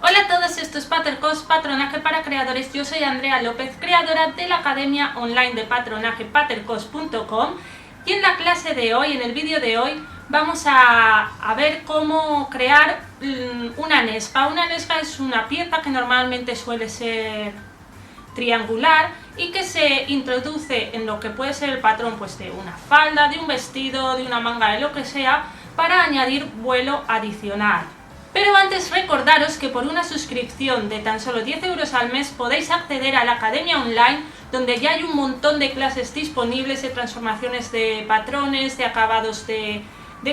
Hola a todos, esto es Patercost, Patronaje para Creadores. Yo soy Andrea López, creadora de la academia online de patronaje patercost.com, y en la clase de hoy, en el vídeo de hoy, vamos a ver cómo crear una nesga. Una nesga es una pieza que normalmente suele ser triangular y que se introduce en lo que puede ser el patrón pues de una falda, de un vestido, de una manga, de lo que sea, para añadir vuelo adicional. Pero antes recordaros que por una suscripción de tan solo 10 euros al mes podéis acceder a la academia online, donde ya hay un montón de clases disponibles de transformaciones de patrones, de acabados de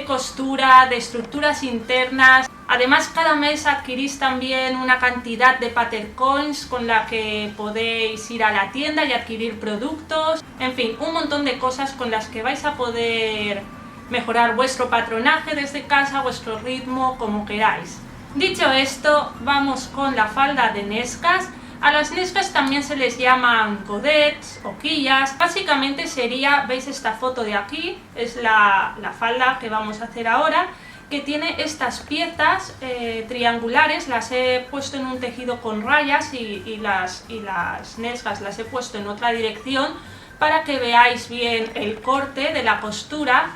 costura, de estructuras internas. Además, cada mes adquirís también una cantidad de Patercoins con la que podéis ir a la tienda y adquirir productos. En fin, un montón de cosas con las que vais a poder mejorar vuestro patronaje desde casa, vuestro ritmo, como queráis. Dicho esto, vamos con la falda de nesgas. A las nesgas también se les llaman godets o quillas. Básicamente sería, veis esta foto de aquí, es la falda que vamos a hacer ahora, que tiene estas piezas triangulares. Las he puesto en un tejido con rayas y las nesgas las he puesto en otra dirección para que veáis bien el corte de la costura.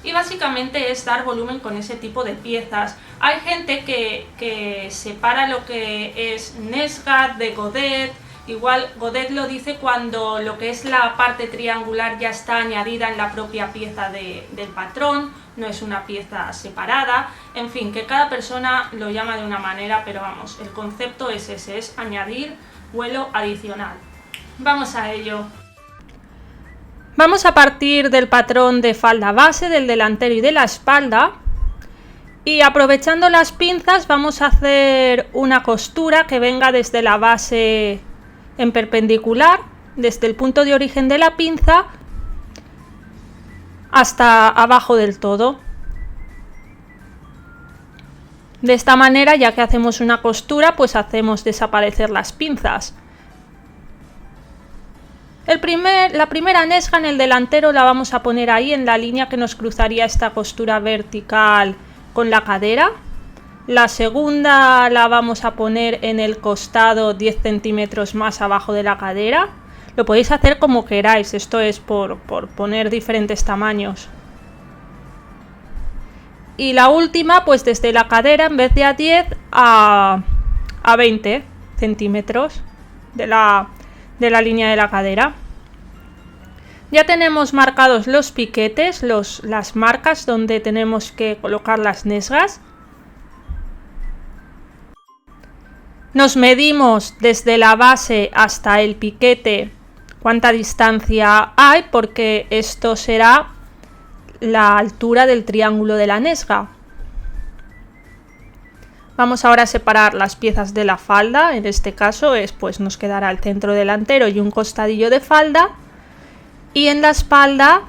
Y básicamente es dar volumen con ese tipo de piezas. Hay gente que separa lo que es nesga de godet. Igual godet lo dice cuando lo que es la parte triangular ya está añadida en la propia pieza del patrón, no es una pieza separada. En fin, que cada persona lo llama de una manera, pero vamos, el concepto es ese, es añadir vuelo adicional. Vamos a ello. Vamos a partir del patrón de falda base, del delantero y de la espalda, y aprovechando las pinzas vamos a hacer una costura que venga desde la base en perpendicular, desde el punto de origen de la pinza hasta abajo del todo. De esta manera, ya que hacemos una costura, pues hacemos desaparecer las pinzas. La primera nesga en el delantero la vamos a poner ahí en la línea que nos cruzaría esta costura vertical con la cadera. La segunda la vamos a poner en el costado 10 centímetros más abajo de la cadera. Lo podéis hacer como queráis, esto es por poner diferentes tamaños. Y la última, pues desde la cadera, en vez de a 10 a 20 centímetros de la línea de la cadera. Ya tenemos marcados los piquetes, las marcas donde tenemos que colocar las nesgas. Nos medimos desde la base hasta el piquete cuánta distancia hay, porque esto será la altura del triángulo de la nesga. Vamos ahora a separar las piezas de la falda. En este caso pues nos quedará el centro delantero y un costadillo de falda, y en la espalda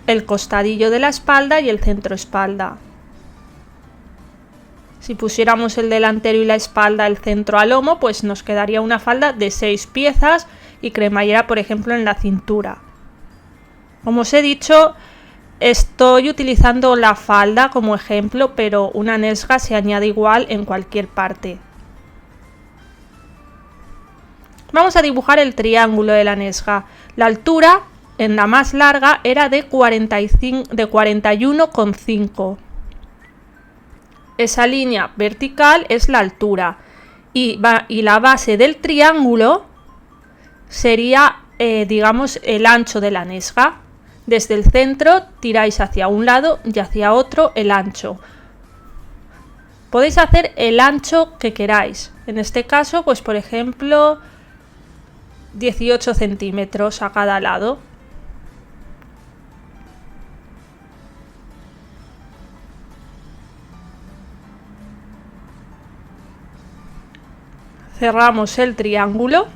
el costadillo de la espalda y el centro espalda. Si pusiéramos el delantero y la espalda el centro al lomo, pues nos quedaría una falda de 6 piezas y cremallera, por ejemplo, en la cintura. Como os he dicho, estoy utilizando la falda como ejemplo, pero una nesga se añade igual en cualquier parte. Vamos a dibujar el triángulo de la nesga. La altura en la más larga era de 41,5. Esa línea vertical es la altura y la base del triángulo sería, digamos, el ancho de la nesga. Desde el centro tiráis hacia un lado y hacia otro el ancho. Podéis hacer el ancho que queráis. En este caso, pues por ejemplo, 18 centímetros a cada lado. Cerramos el triángulo.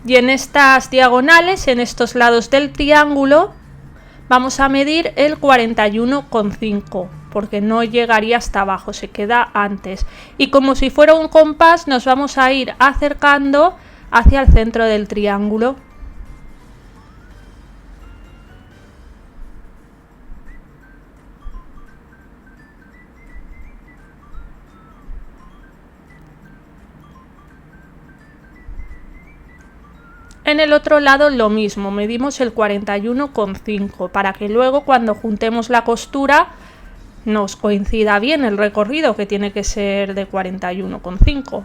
Y en estas diagonales, en estos lados del triángulo, vamos a medir el 41,5, porque no llegaría hasta abajo, se queda antes. Y como si fuera un compás, nos vamos a ir acercando hacia el centro del triángulo. En el otro lado lo mismo, medimos el 41,5 para que luego cuando juntemos la costura nos coincida bien el recorrido, que tiene que ser de 41,5.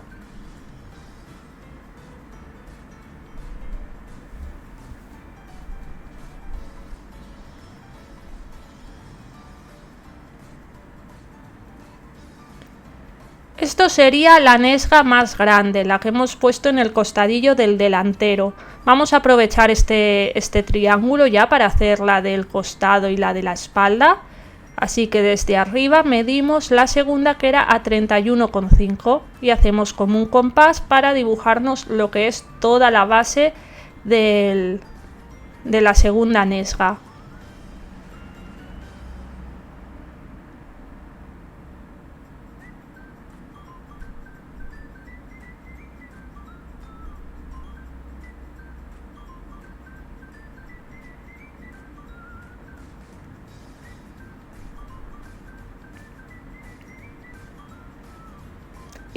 Esto sería la nesga más grande, la que hemos puesto en el costadillo del delantero. Vamos a aprovechar este triángulo ya para hacer la del costado y la de la espalda. Así que desde arriba medimos la segunda, que era a 31,5, y hacemos como un compás para dibujarnos lo que es toda la base de la segunda nesga.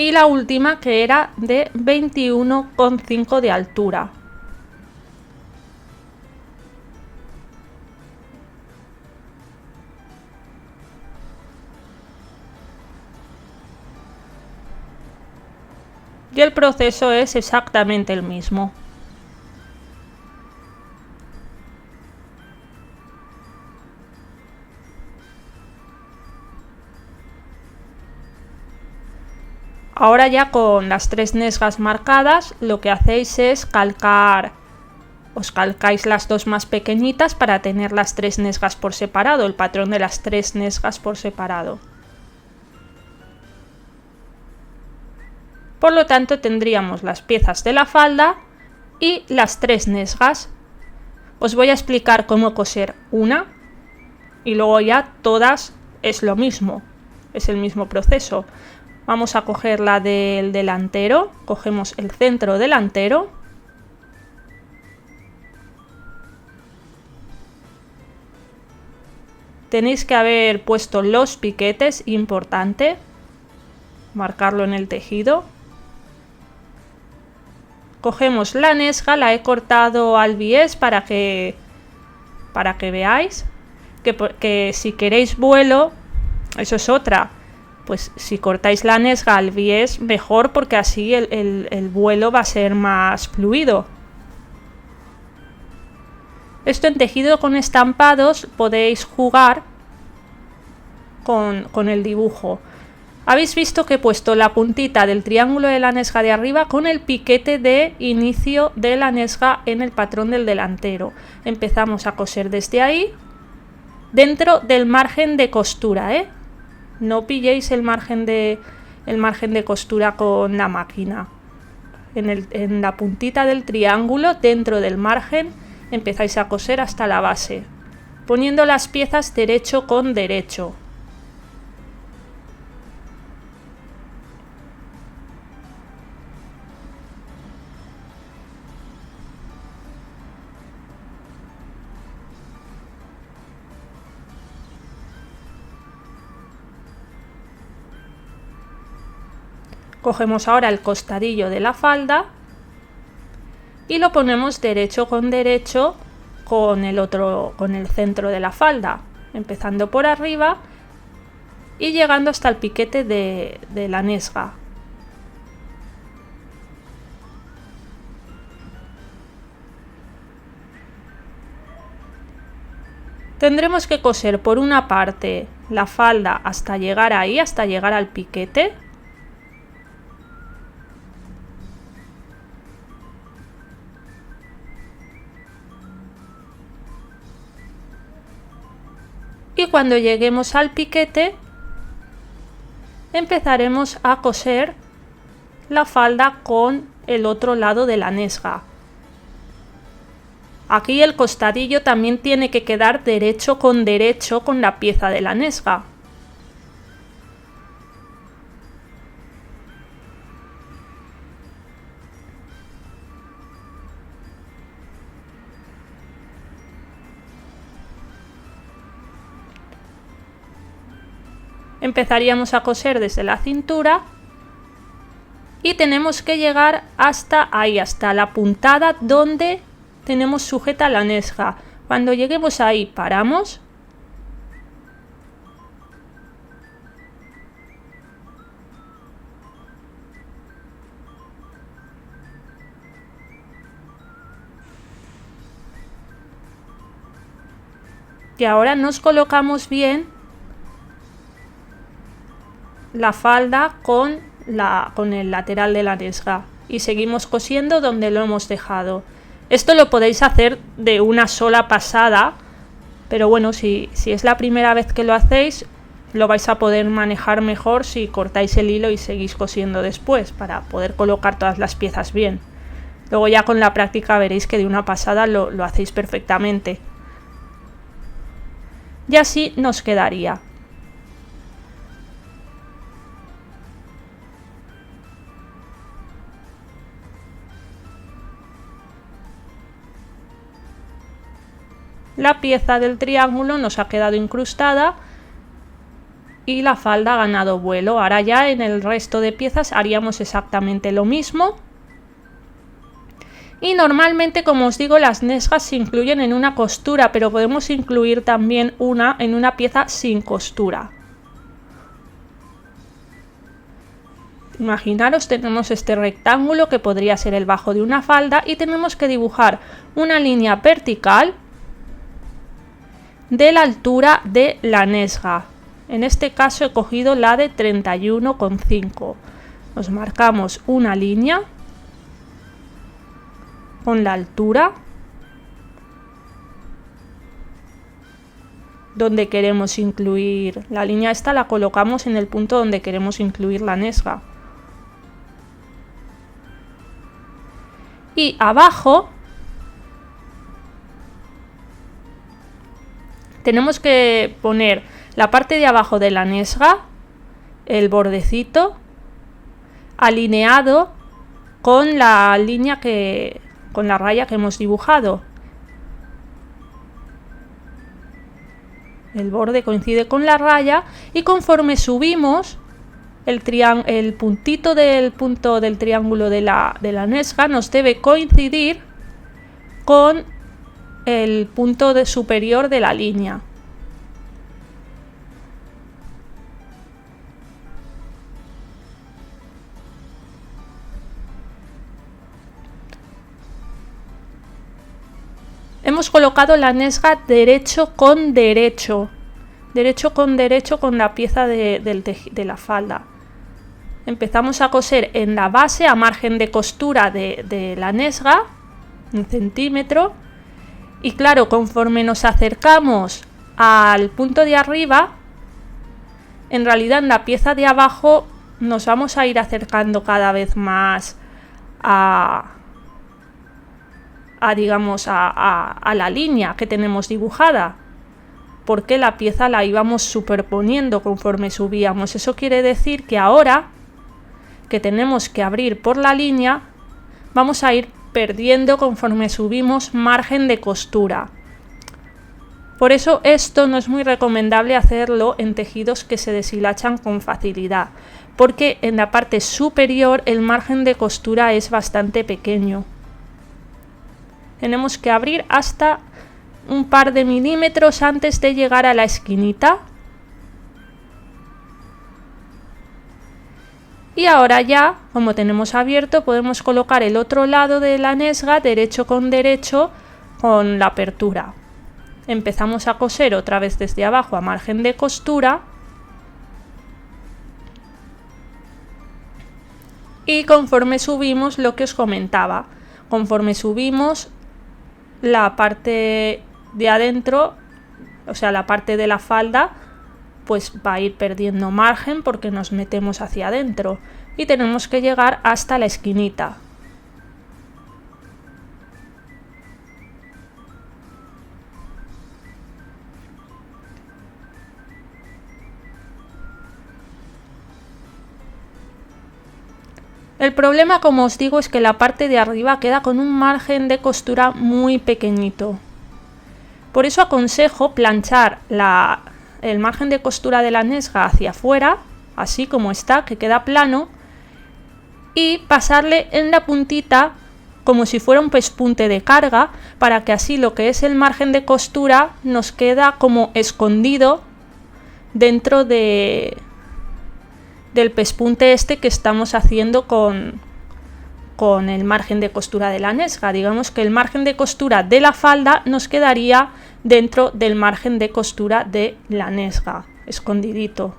Y la última, que era de 21,5 de altura. Y el proceso es exactamente el mismo. Ahora ya con las 3 nesgas marcadas, lo que hacéis es calcar, os calcáis las dos más pequeñitas para tener las 3 nesgas por separado, el patrón de las 3 nesgas por separado. Por lo tanto tendríamos las piezas de la falda y las 3 nesgas. Os voy a explicar cómo coser una y luego ya todas es lo mismo, es el mismo proceso. Vamos a coger la del delantero, cogemos el centro delantero, tenéis que haber puesto los piquetes, importante, marcarlo en el tejido. Cogemos la nesga, la he cortado al bies para que veáis que si queréis vuelo, eso es otra. Pues si cortáis la nesga al bies, mejor, porque así el vuelo va a ser más fluido. Esto en tejido con estampados podéis jugar con el dibujo. Habéis visto que he puesto la puntita del triángulo de la nesga de arriba con el piquete de inicio de la nesga en el patrón del delantero. Empezamos a coser desde ahí, dentro del margen de costura, ¿eh? No pilléis el margen de costura con la máquina. En la puntita del triángulo, dentro del margen, empezáis a coser hasta la base, poniendo las piezas derecho con derecho. Cogemos ahora el costadillo de la falda y lo ponemos derecho con derecho con el centro de la falda, empezando por arriba y llegando hasta el piquete de la nesga. Tendremos que coser por una parte la falda hasta llegar ahí, hasta llegar al piquete. Y cuando lleguemos al piquete, empezaremos a coser la falda con el otro lado de la nesga. Aquí el costadillo también tiene que quedar derecho con la pieza de la nesga. Empezaríamos a coser desde la cintura y tenemos que llegar hasta ahí, hasta la puntada donde tenemos sujeta la nesga. Cuando lleguemos ahí paramos. Y ahora nos colocamos bien la falda con el lateral de la nesga y seguimos cosiendo donde lo hemos dejado. Esto lo podéis hacer de una sola pasada, pero bueno, si es la primera vez que lo hacéis, lo vais a poder manejar mejor si cortáis el hilo y seguís cosiendo después, para poder colocar todas las piezas bien. Luego ya con la práctica veréis que de una pasada lo hacéis perfectamente. Y así nos quedaría. La pieza del triángulo nos ha quedado incrustada y la falda ha ganado vuelo. Ahora ya en el resto de piezas haríamos exactamente lo mismo. Y normalmente, como os digo, las nesgas se incluyen en una costura, pero podemos incluir también una en una pieza sin costura. Imaginaros, tenemos este rectángulo que podría ser el bajo de una falda y tenemos que dibujar una línea vertical de la altura de la nesga. En este caso he cogido la de 31,5. Nos marcamos una línea con la altura donde queremos incluir la línea. Esta la colocamos en el punto donde queremos incluir la nesga. Y abajo tenemos que poner la parte de abajo de la nesga, el bordecito, alineado con la línea con la raya que hemos dibujado. El borde coincide con la raya y conforme subimos el puntito del punto del triángulo de la nesga nos debe coincidir con el punto superior de la línea. Hemos colocado la nesga derecho con derecho con la pieza de la falda. Empezamos a coser en la base a margen de costura de la nesga, 1 centímetro, y claro, conforme nos acercamos al punto de arriba, en realidad en la pieza de abajo nos vamos a ir acercando cada vez más a la línea que tenemos dibujada, porque la pieza la íbamos superponiendo conforme subíamos. Eso quiere decir que ahora que tenemos que abrir por la línea, vamos a ir perdiendo conforme subimos margen de costura. Por eso esto no es muy recomendable hacerlo en tejidos que se deshilachan con facilidad, porque en la parte superior el margen de costura es bastante pequeño. Tenemos que abrir hasta un par de milímetros antes de llegar a la esquinita. Y ahora ya, como tenemos abierto, podemos colocar el otro lado de la nesga derecho con la apertura. Empezamos a coser otra vez desde abajo a margen de costura. Y conforme subimos, lo que os comentaba, conforme subimos la parte de adentro, o sea la parte de la falda, pues va a ir perdiendo margen porque nos metemos hacia adentro y tenemos que llegar hasta la esquinita. El problema, como os digo, es que la parte de arriba queda con un margen de costura muy pequeñito. Por eso aconsejo planchar el margen de costura de la nesga hacia afuera, así como está, que queda plano, y pasarle en la puntita como si fuera un pespunte de carga, para que así lo que es el margen de costura nos queda como escondido dentro del pespunte este que estamos haciendo con el margen de costura de la nesga. Digamos que el margen de costura de la falda nos quedaría dentro del margen de costura de la nesga, escondidito.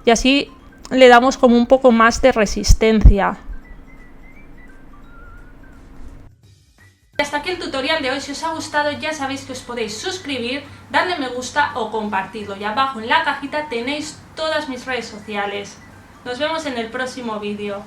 Y así le damos como un poco más de resistencia. Hasta aquí el tutorial de hoy. Si os ha gustado ya sabéis que os podéis suscribir, darle me gusta o compartirlo. Y abajo en la cajita tenéis todas mis redes sociales. Nos vemos en el próximo vídeo.